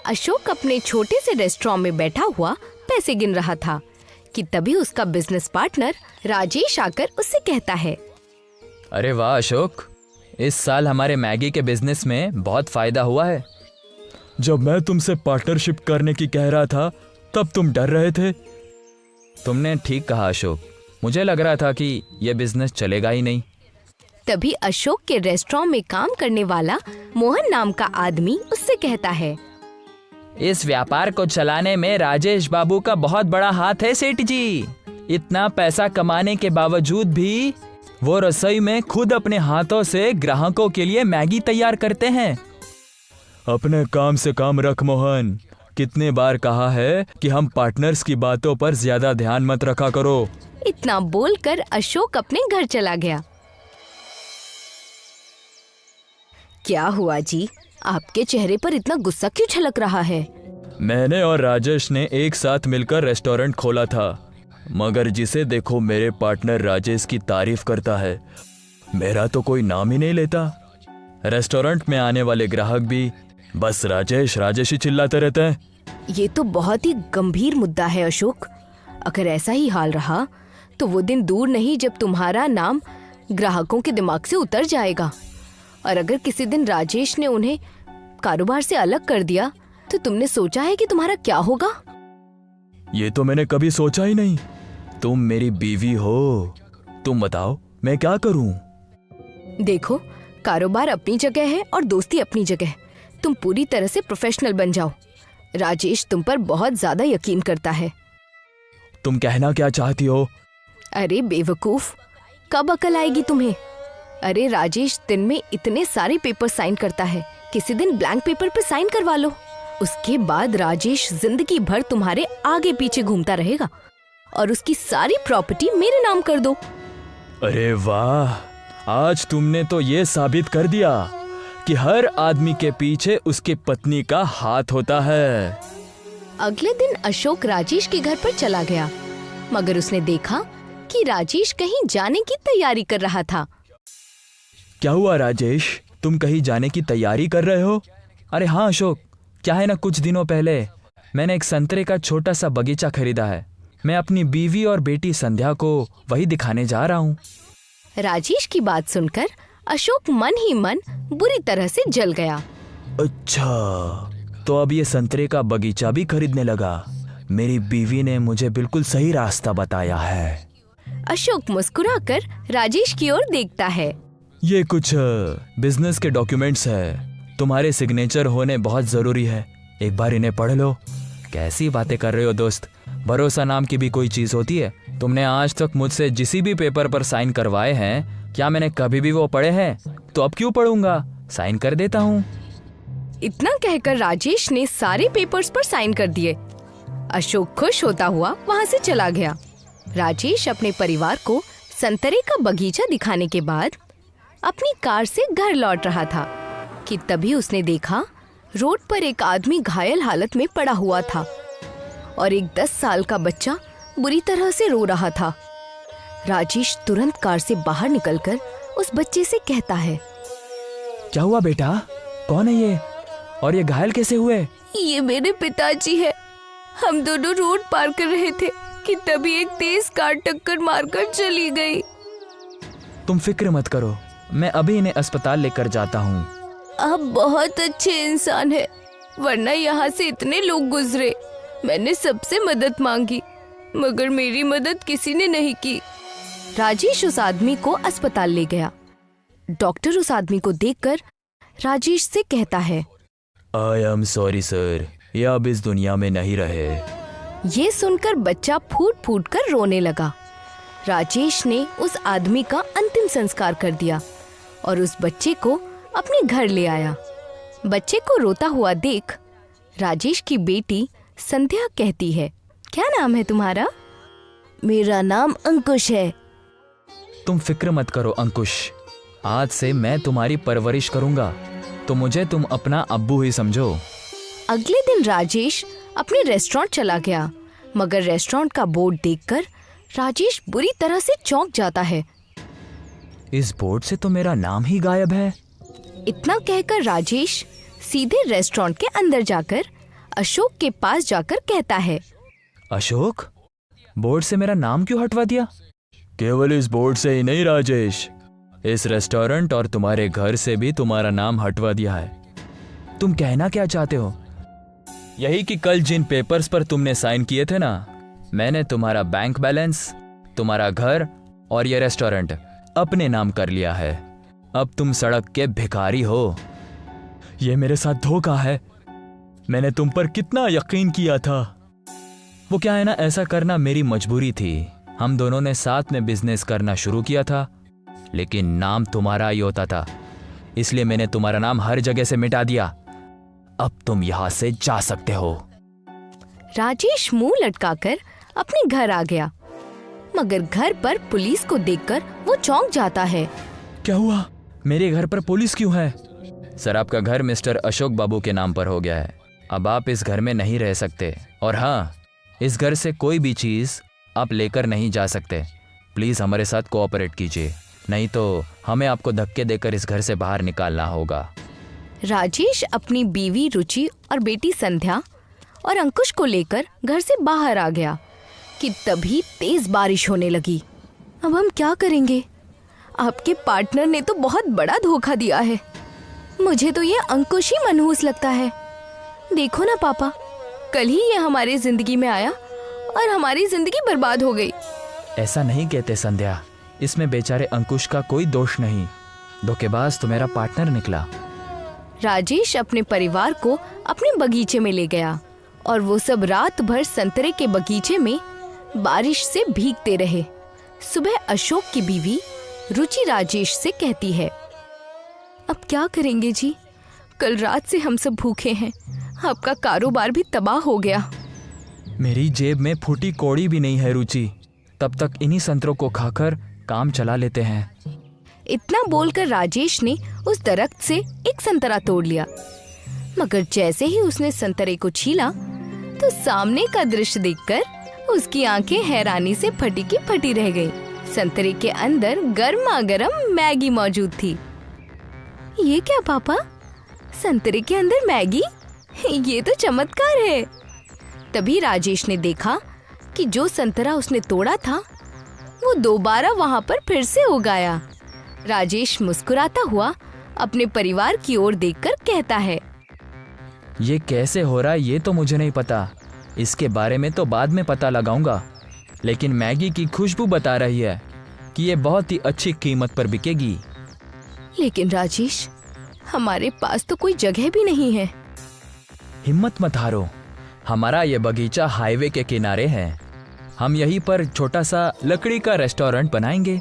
अशोक अपने छोटे से रेस्टोरेंट में बैठा हुआ पैसे गिन रहा था कि तभी उसका बिजनेस पार्टनर राजेश आकर उससे कहता है, अरे वाह अशोक, इस साल हमारे मैगी के बिजनेस में बहुत फायदा हुआ है। जब मैं तुमसे पार्टनरशिप करने की कह रहा था तब तुम डर रहे थे। तुमने ठीक कहा अशोक, मुझे लग रहा था कि यह बिजनेस चलेगा ही नहीं। तभी अशोक के रेस्टोरेंट में काम करने वाला मोहन नाम का आदमी उससे कहता है, इस व्यापार को चलाने में राजेश बाबू का बहुत बड़ा हाथ है सेठ जी। इतना पैसा कमाने के बावजूद भी वो रसोई में खुद अपने हाथों से ग्राहकों के लिए मैगी तैयार करते हैं। अपने काम से काम रख मोहन। कितने बार कहा है कि हम पार्टनर्स की बातों पर ज्यादा ध्यान मत रखा करो। इतना बोलकर अशोक अपने घर चला गया। क्या हुआ जी, आपके चेहरे पर इतना गुस्सा क्यों छलक रहा है? मैंने और राजेश ने एक साथ मिलकर रेस्टोरेंट खोला था, मगर जिसे देखो मेरे पार्टनर राजेश की तारीफ करता है, मेरा तो कोई नाम ही नहीं लेता। रेस्टोरेंट में आने वाले ग्राहक भी बस राजेश राजेश ही चिल्लाते रहते हैं। ये तो बहुत ही गंभीर मुद्दा है अशोक। अगर ऐसा ही हाल रहा तो वो दिन दूर नहीं जब तुम्हारा नाम ग्राहकों के दिमाग से उतर जाएगा। और अगर किसी दिन राजेश ने उन्हें कारोबार से अलग कर दिया तो तुमने सोचा है कि तुम्हारा क्या होगा? ये तो मैंने कभी सोचा ही नहीं। तुम मेरी बीवी हो, तुम बताओ मैं क्या करूं? देखो, कारोबार अपनी जगह है और दोस्ती अपनी जगह। तुम पूरी तरह से प्रोफेशनल बन जाओ। राजेश तुम पर बहुत ज्यादा यकीन करता है। तुम कहना क्या चाहती हो? अरे बेवकूफ, कब अकल आएगी तुम्हें? अरे राजेश दिन में इतने सारे पेपर साइन करता है, किसी दिन ब्लैंक पेपर पे साइन करवा लो। उसके बाद राजेश जिंदगी भर तुम्हारे आगे पीछे घूमता रहेगा और उसकी सारी प्रॉपर्टी मेरे नाम कर दो। अरे वाह, आज तुमने तो ये साबित कर दिया कि हर आदमी के पीछे उसकी पत्नी का हाथ होता है। अगले दिन अशोक राजेश के घर पर चला गया, मगर उसने देखा कि राजेश कहीं जाने की तैयारी कर रहा था। क्या हुआ राजेश, तुम कहीं जाने की तैयारी कर रहे हो? अरे हाँ अशोक, क्या है ना, कुछ दिनों पहले मैंने एक संतरे का छोटा सा बगीचा खरीदा है। मैं अपनी बीवी और बेटी संध्या को वही दिखाने जा रहा हूँ। राजेश की बात सुनकर अशोक मन ही मन बुरी तरह से जल गया। अच्छा, तो अब ये संतरे का बगीचा भी खरीदने लगा। मेरी बीवी ने मुझे बिल्कुल सही रास्ता बताया है। अशोक मुस्कुराकर राजेश की ओर देखता है। ये कुछ बिजनेस के डॉक्यूमेंट्स है, तुम्हारे सिग्नेचर होने बहुत जरूरी है। एक बार इन्हें पढ़ लो। कैसी बातें कर रहे हो दोस्त, भरोसा नाम की भी कोई चीज होती है? तुमने आज तक मुझसे जिस भी पेपर पर साइन करवाए हैं, क्या मैंने कभी भी वो पढ़े हैं? तो अब क्यों पढ़ूंगा, साइन कर देता हूँ। इतना कहकर राजेश ने सारे पेपर्स पर साइन कर दिए। अशोक खुश होता हुआ वहाँ से चला गया। राजेश अपने परिवार को संतरे का बगीचा दिखाने के बाद अपनी कार से घर लौट रहा था कि तभी उसने देखा रोड पर एक आदमी घायल हालत में पड़ा हुआ था और एक 10 साल का बच्चा बुरी तरह से रो रहा था। राजेश तुरंत कार से बाहर निकलकर उस बच्चे से कहता है, क्या हुआ बेटा, कौन है ये और ये घायल कैसे हुए? ये मेरे पिताजी है। हम दोनों रोड पार कर रहे थे कि तभी एक तेज कार टक्कर मारकर चली गई। तुम फिक्र मत करो, मैं अभी इन्हें अस्पताल लेकर जाता हूँ। आप बहुत अच्छे इंसान है, वरना यहाँ से इतने लोग गुजरे। मैंने सबसे मदद मांगी मगर मेरी मदद किसी ने नहीं की। राजेश उस आदमी को अस्पताल ले गया। डॉक्टर उस आदमी को देखकर राजेश से कहता है, आई एम सॉरी सर, ये अब इस दुनिया में नहीं रहे। ये सुनकर बच्चा फूट फूट कर रोने लगा। राजेश ने उस आदमी का अंतिम संस्कार कर दिया और उस बच्चे को अपने घर ले आया। बच्चे को रोता हुआ देख राजेश की बेटी संध्या कहती है, क्या नाम है तुम्हारा? मेरा नाम अंकुश है। तुम फिक्र मत करो अंकुश, आज से मैं तुम्हारी परवरिश करूंगा, तो मुझे तुम अपना अब्बू ही समझो। अगले दिन राजेश अपने रेस्टोरेंट चला गया, मगर रेस्टोरेंट का बोर्ड देखकर राजेश बुरी तरह से चौंक जाता है। इस बोर्ड से तो मेरा नाम ही गायब है। इतना कहकर राजेश सीधे रेस्टोरेंट के अंदर जाकर अशोक के पास जाकर कहता है, अशोक, बोर्ड से मेरा नाम क्यों हटवा दिया? केवल इस बोर्ड से ही नहीं राजेश, इस रेस्टोरेंट और तुम्हारे घर से भी तुम्हारा नाम हटवा दिया है। तुम कहना क्या चाहते हो? यही कि कल जिन पेपर्स पर तुमने साइन किए थे ना, मैंने तुम्हारा बैंक बैलेंस, तुम्हारा घर और ये रेस्टोरेंट अपने नाम कर लिया है। अब तुम सड़क के भिखारी हो। ये मेरे साथ धोखा है। मैंने तुम पर कितना यकीन किया था। वो क्या है ना, ऐसा करना मेरी मजबूरी थी। हम दोनों ने साथ में बिजनेस करना शुरू किया था, लेकिन नाम तुम्हारा ही होता था, इसलिए मैंने तुम्हारा नाम हर जगह से मिटा दिया। अब तुम यहां से जा सकते हो। राजेश मुंह लटकाकर अपने घर आ गया, मगर घर पर पुलिस को देखकर वो चौंक जाता है। क्या हुआ? मेरे घर पर पुलिस क्यों है? सर, आपका घर मिस्टर अशोक बाबू के नाम पर हो गया है। अब आप इस घर में नहीं रह सकते, और हाँ, इस घर से कोई भी चीज आप लेकर नहीं जा सकते। प्लीज हमारे साथ कोऑपरेट कीजिए, नहीं तो हमें आपको धक्के देकर इस घर से बाहर निकालना होगा। राजेश अपनी बीवी रुचि और बेटी संध्या और अंकुश को लेकर घर से बाहर आ गया कि तभी तेज बारिश होने लगी। अब हम क्या करेंगे? आपके पार्टनर ने तो बहुत बड़ा धोखा दिया है। मुझे तो ये अंकुश ही मनहूस लगता है। देखो ना पापा, कल ही ये हमारी जिंदगी में आया और हमारी जिंदगी बर्बाद हो गई। ऐसा नहीं कहते संध्या, इसमें बेचारे अंकुश का कोई दोष नहीं। धोखेबाज तो मेरा पार्टनर निकला। राजेश अपने परिवार को अपने बगीचे में ले गया और वो सब रात भर संतरे के बगीचे में बारिश से भीगते रहे। सुबह अशोक की बीवी रुचि राजेश से कहती है, अब क्या करेंगे जी? कल रात से हम सब भूखे हैं, आपका कारोबार भी तबाह हो गया। मेरी जेब में फूटी कौड़ी भी नहीं है रुचि, तब तक इन्हीं संतरों को खाकर काम चला लेते हैं। इतना बोलकर राजेश ने उस दरख्त से एक संतरा तोड़ लिया, मगर जैसे ही उसने संतरे को छीला तो सामने का दृश्य देखकर उसकी आंखें हैरानी से फटी की फटी रह गईं। संतरे के अंदर गर्मा गर्म मैगी मौजूद थी। ये क्या पापा, संतरे के अंदर मैगी? ये तो चमत्कार है। तभी राजेश ने देखा कि जो संतरा उसने तोड़ा था वो दोबारा वहां पर फिर से उगाया। राजेश मुस्कुराता हुआ अपने परिवार की ओर देखकर कहता है, ये कैसे हो रहा है ये तो मुझे नहीं पता, इसके बारे में तो बाद में पता लगाऊंगा, लेकिन मैगी की खुशबू बता रही है कि ये बहुत ही अच्छी कीमत पर बिकेगी। लेकिन राजेश, हमारे पास तो कोई जगह भी नहीं है। हिम्मत मत हारो, हमारा ये बगीचा हाईवे के किनारे है। हम यहीं पर छोटा सा लकड़ी का रेस्टोरेंट बनाएंगे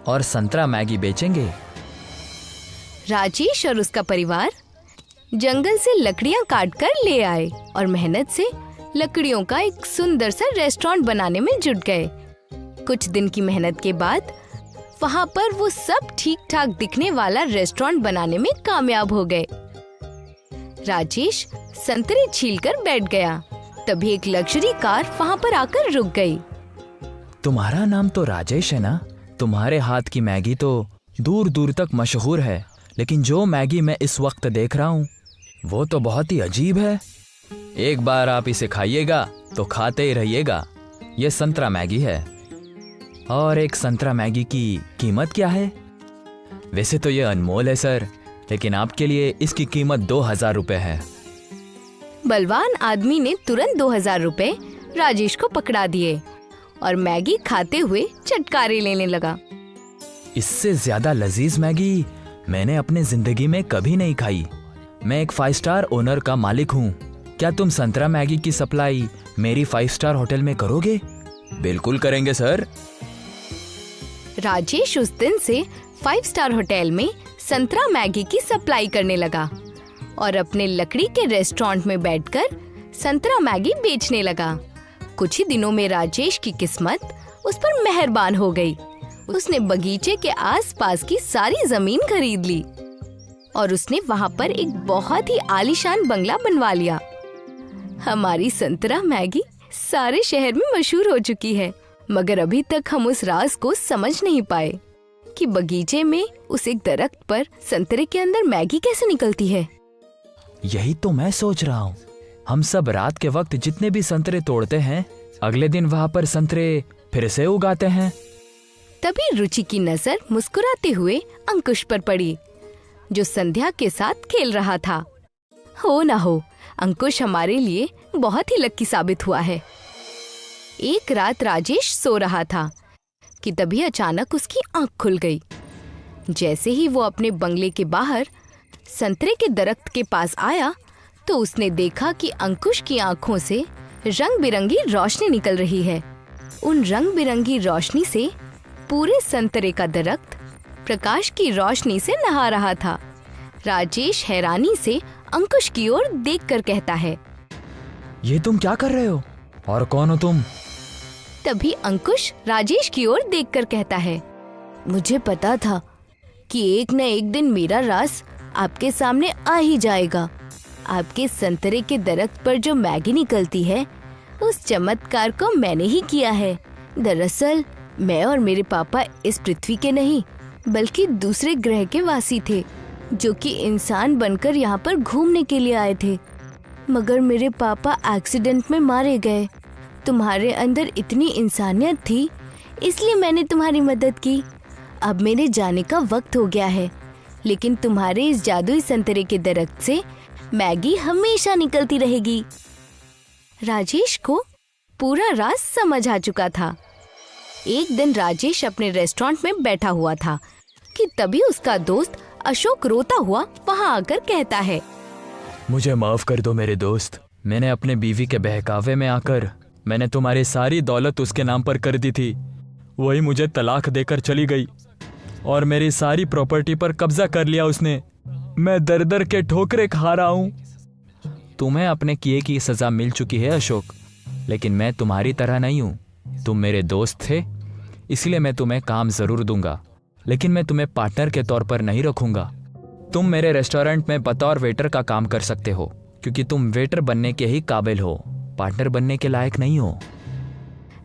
और संतरा मैगी बेचेंगे। राजेश और उसका परिवार जंगल से लकड़ियां काटकर ले आए और मेहनत से लकड़ियों का एक सुंदर सा रेस्टोरेंट बनाने में जुट गए। कुछ दिन की मेहनत के बाद वहां पर वो सब ठीक ठाक दिखने वाला रेस्टोरेंट बनाने में कामयाब हो गए। राजेश संतरे छीलकर बैठ गया, तभी एक लग्जरी कार वहां पर आकर रुक गई। तुम्हारा नाम तो राजेश है ना? तुम्हारे हाथ की मैगी तो दूर दूर तक मशहूर है, लेकिन जो मैगी मैं इस वक्त देख रहा हूँ वो तो बहुत ही अजीब है। एक बार आप इसे खाइएगा तो खाते ही रहिएगा। ये संतरा मैगी है। और एक संतरा मैगी की कीमत क्या है? वैसे तो ये अनमोल है सर, लेकिन आपके लिए इसकी कीमत 2000 रुपए है। बलवान आदमी ने तुरंत 2000 रुपए राजेश को पकड़ा दिए और मैगी खाते हुए चटकारे लेने लगा। इससे ज्यादा लजीज मैगी मैंने अपने जिंदगी में कभी नहीं खाई। मैं एक 5 स्टार ओनर का मालिक हूँ। क्या तुम संतरा मैगी की सप्लाई मेरी 5 स्टार होटल में करोगे? बिल्कुल करेंगे सर। राजेश उस दिन से 5 स्टार होटल में संतरा मैगी की सप्लाई करने लगा और अपने लकड़ी के रेस्टोरेंट में बैठकर संतरा मैगी बेचने लगा। कुछ ही दिनों में राजेश की किस्मत उस पर मेहरबान हो गई। उसने बगीचे के आसपास की सारी जमीन खरीद ली और उसने वहां पर एक बहुत ही आलीशान बंगला बनवा लिया। हमारी संतरा मैगी सारे शहर में मशहूर हो चुकी है, मगर अभी तक हम उस राज को समझ नहीं पाए कि बगीचे में उस एक दरख्त पर संतरे के अंदर मैगी कैसे निकलती है। यही तो मैं सोच रहा हूँ। हम सब रात के वक्त जितने भी संतरे तोड़ते हैं, अगले दिन वहाँ पर संतरे फिर से उगाते हैं। तभी रुचि की नजर मुस्कुराते हुए अंकुश पर पड़ी, जो संध्या के साथ खेल रहा था। हो ना हो, अंकुश हमारे लिए बहुत ही लकी साबित हुआ है। एक रात राजेश सो रहा था कि तभी अचानक उसकी आंख खुल गई। जैसे ही वो अपने बंगले के बाहर संतरे के दरख्त के पास आया तो उसने देखा कि अंकुश की आंखों से रंग बिरंगी रोशनी निकल रही है। उन रंग बिरंगी रोशनी से पूरे संतरे का दरख्त प्रकाश की रोशनी से नहा रहा था। राजेश हैरानी से अंकुश की ओर देखकर कहता है, ये तुम क्या कर रहे हो और कौन हो तुम? तभी अंकुश राजेश की ओर देखकर कहता है, मुझे पता था कि एक न एक दिन मेरा राज आपके सामने आ ही जाएगा। आपके संतरे के दरख्त पर जो मैगी निकलती है, उस चमत्कार को मैंने ही किया है। दरअसल मैं और मेरे पापा इस पृथ्वी के नहीं बल्कि दूसरे ग्रह के वासी थे, जो कि इंसान बनकर यहाँ पर घूमने के लिए आए थे। मगर मेरे पापा एक्सीडेंट में मारे गए। तुम्हारे अंदर इतनी इंसानियत थी, इसलिए मैंने तुम्हारी मदद की। अब मेरे जाने का वक्त हो गया है, लेकिन तुम्हारे इस जादुई संतरे के दरख्त से मैगी हमेशा निकलती रहेगी। राजेश को पूरा राज समझ आ चुका था। एक दिन राजेश अपने रेस्टोरेंट में बैठा हुआ था कि तभी उसका दोस्त अशोक रोता हुआ वहां आकर कहता है, मुझे माफ कर दो मेरे दोस्त। मैंने अपने बीवी के बहकावे में आकर मैंने तुम्हारी सारी दौलत उसके नाम पर कर दी थी। वही मुझे तलाक देकर चली गई और मेरी सारी प्रॉपर्टी पर कब्जा कर लिया उसने। मैं दर दर के ठोकरे खा रहा हूँ। तुम्हें अपने किए की सजा मिल चुकी है अशोक, लेकिन मैं तुम्हारी तरह नहीं हूँ। तुम मेरे दोस्त थे, इसलिए मैं तुम्हें काम जरूर दूंगा, लेकिन मैं तुम्हें पार्टनर के तौर पर नहीं रखूंगा। तुम मेरे रेस्टोरेंट में बतौर वेटर का काम कर सकते हो, क्योंकि तुम वेटर बनने के ही काबिल हो, पार्टनर बनने के लायक नहीं हो।